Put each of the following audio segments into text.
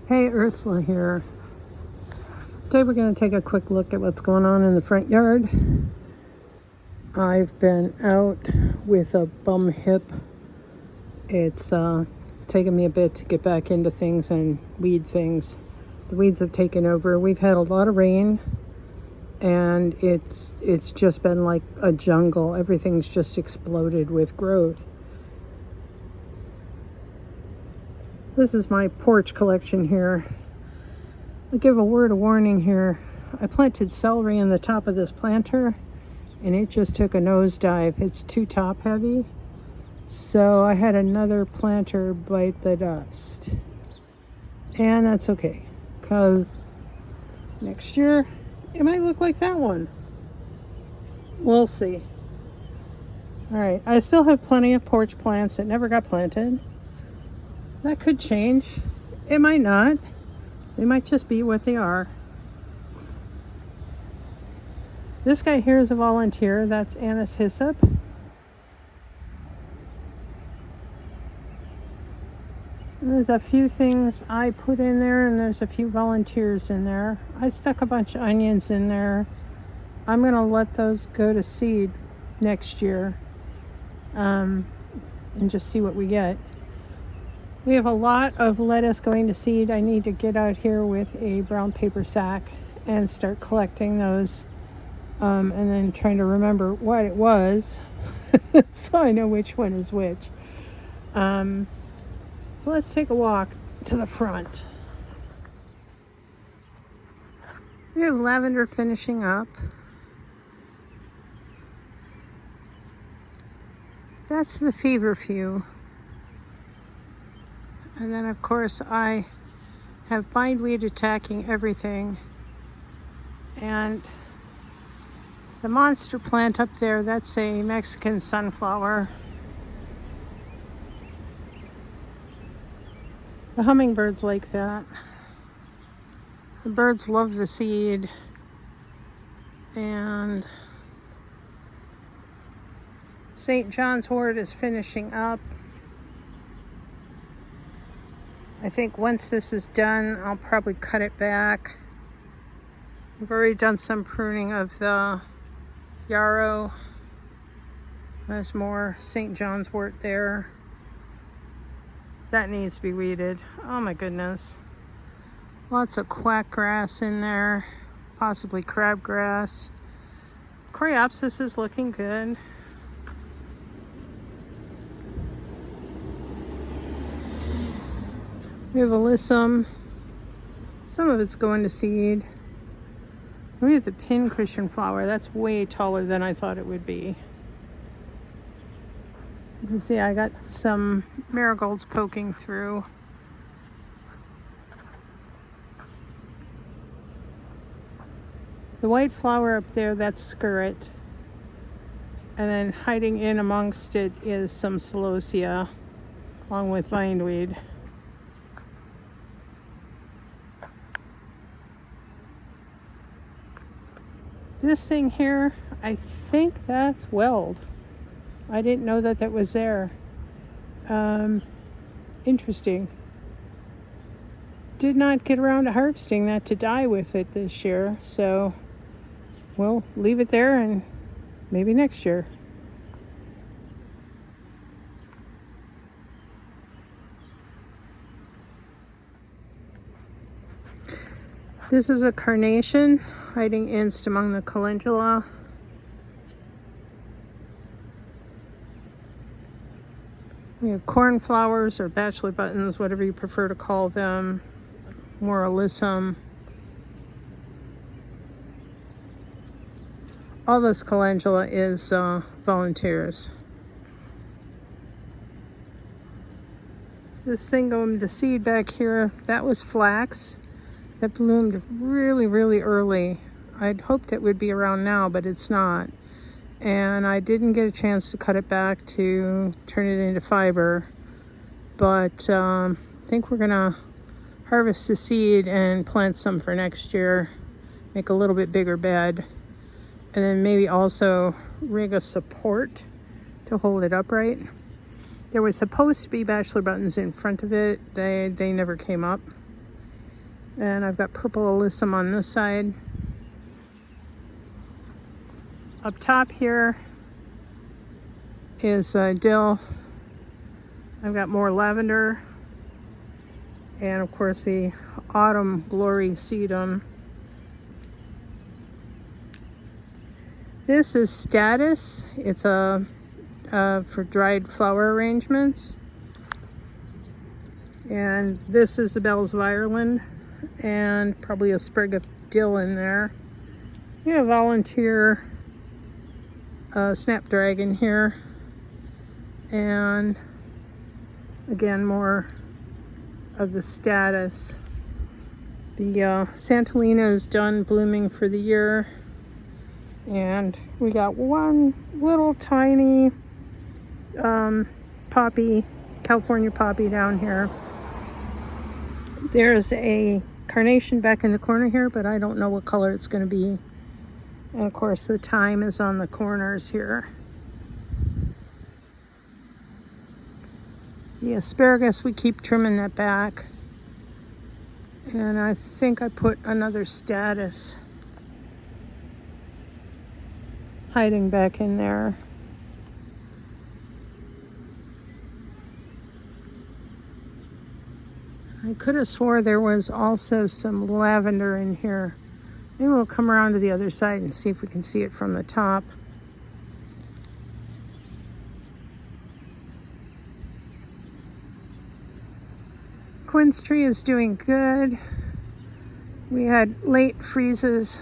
Hey, Ursula here. Today we're going to take a quick look at what's going on in the front yard. I've been out with a bum hip. It's taken me a bit to get back into things and weed things. The weeds have taken over. We've had a lot of rain and it's just been like a jungle. Everything's just exploded with growth. This is my porch collection here. I'll give a word of warning here. I planted celery in the top of this planter and it just took a nosedive. It's too top heavy. So I had another planter bite the dust. And that's okay, because next year it might look like that one. We'll see. Alright, I still have plenty of porch plants that never got planted. That could change. It might not. They might just be what they are. This guy here is a volunteer. That's Anise hyssop. And there's a few things I put in there, and there's a few volunteers in there. I stuck a bunch of onions in there. I'm going to let those go to seed next year and just see what we get. We have a lot of lettuce going to seed. I need to get out here with a brown paper sack and start collecting those and then trying to remember what it was so I know which one is which. So let's take a walk to the front. We have lavender finishing up. That's the feverfew. And then of course I have bindweed attacking everything. And the monster plant up there, that's a Mexican sunflower. The hummingbirds like that. The birds love the seed. And St. John's wort is finishing up. I think once this is done, I'll probably cut it back. I've already done some pruning of the yarrow. There's more St. John's wort there. That needs to be weeded. Oh my goodness. Lots of quack grass in there, possibly crabgrass. Coreopsis is looking good. We have alyssum. Some of it's going to seed. We have the pincushion flower. That's way taller than I thought it would be. You can see I got some marigolds poking through. The white flower up there, that's skirt. And then hiding in amongst it is some celosia, along with bindweed. This thing here, I think that's weld. I didn't know that that was there. Interesting. Did not get around to harvesting that to dye with it this year, so we'll leave it there and maybe next year. This is a carnation hiding in among the calendula. We have cornflowers or bachelor buttons, whatever you prefer to call them. More alyssum. All this calendula is volunteers. This thing going to seed back here, that was flax. That bloomed really, really early. I'd hoped it would be around now, but it's not. And I didn't get a chance to cut it back to turn it into fiber. But I think we're gonna harvest the seed and plant some for next year. Make a little bit bigger bed. And then maybe also rig a support to hold it upright. There was supposed to be bachelor buttons in front of it. They never came up. And I've got purple alyssum on this side. Up top here is dill. I've got more lavender. And of course the autumn glory sedum. This is status. It's a for dried flower arrangements. And this is the bells of Ireland, and probably a sprig of dill in there. We have volunteer snapdragon here, and again more of the status. The Santolina is done blooming for the year, and we got one little tiny poppy, California poppy down here. There's a carnation back in the corner here, but I don't know what color it's going to be. And of course the thyme is on the corners here. The asparagus, we keep trimming that back. And I think I put another status hiding back in there. I could have swore there was also some lavender in here. Maybe we'll come around to the other side and see if we can see it from the top. Quince tree is doing good. We had late freezes,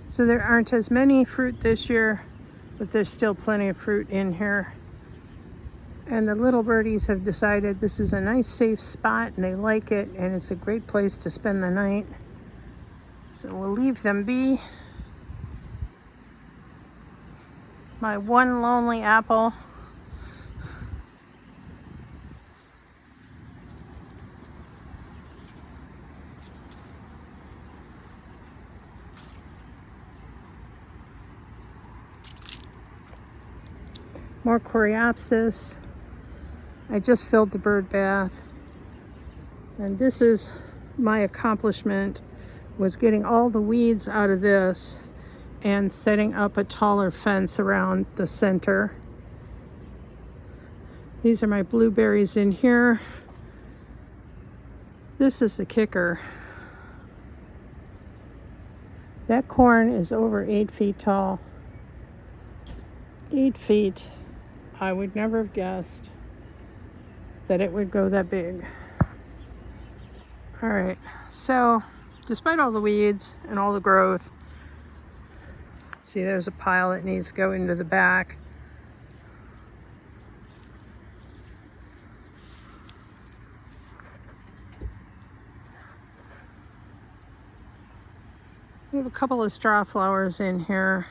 so there aren't as many fruit this year, but there's still plenty of fruit in here. And the little birdies have decided this is a nice safe spot and they like it, and it's a great place to spend the night. So we'll leave them be. My one lonely apple. More coreopsis. I just filled the bird bath. And this is my accomplishment, was getting all the weeds out of this and setting up a taller fence around the center. These are my blueberries in here. This is the kicker. That corn is over 8 feet tall. 8 feet. I would never have guessed that it would go that big. All right, so despite all the weeds and all the growth, see there's a pile that needs to go into the back. We have a couple of straw flowers in here.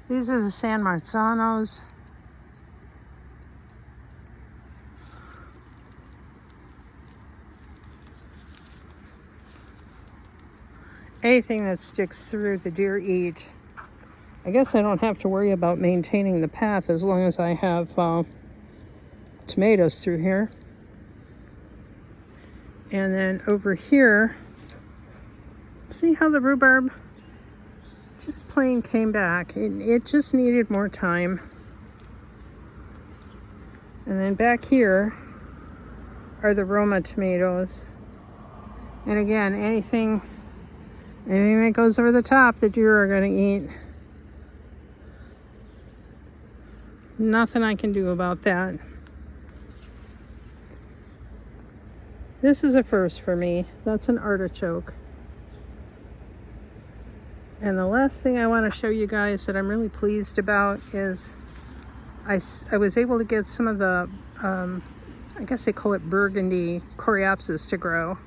These are the San Marzanos. Anything that sticks through, the deer eat. I guess I don't have to worry about maintaining the path as long as I have tomatoes through here. And then over here, see how the rhubarb just plain came back. It just needed more time. And then back here are the Roma tomatoes. And again, anything that goes over the top, the deer are going to eat. Nothing I can do about that. This is a first for me. That's an artichoke. And the last thing I want to show you guys that I'm really pleased about is I was able to get some of the, I guess they call it burgundy coreopsis to grow.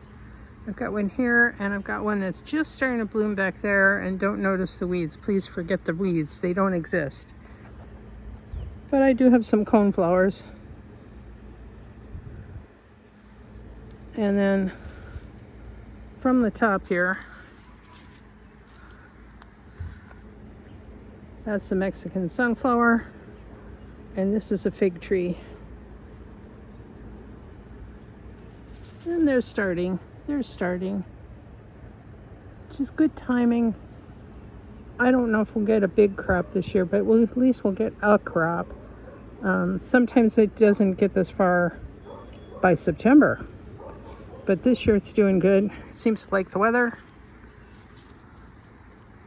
I've got one here, and I've got one that's just starting to bloom back there, and don't notice the weeds. Please forget the weeds. They don't exist. But I do have some coneflowers. And then from the top here, that's the Mexican sunflower, and this is a fig tree. And they're starting. They're starting. Just good timing. I don't know if we'll get a big crop this year, but at least we'll get a crop. Sometimes it doesn't get this far by September. But this year it's doing good. Seems to like the weather.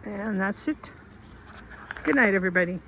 And that's it. Good night, everybody.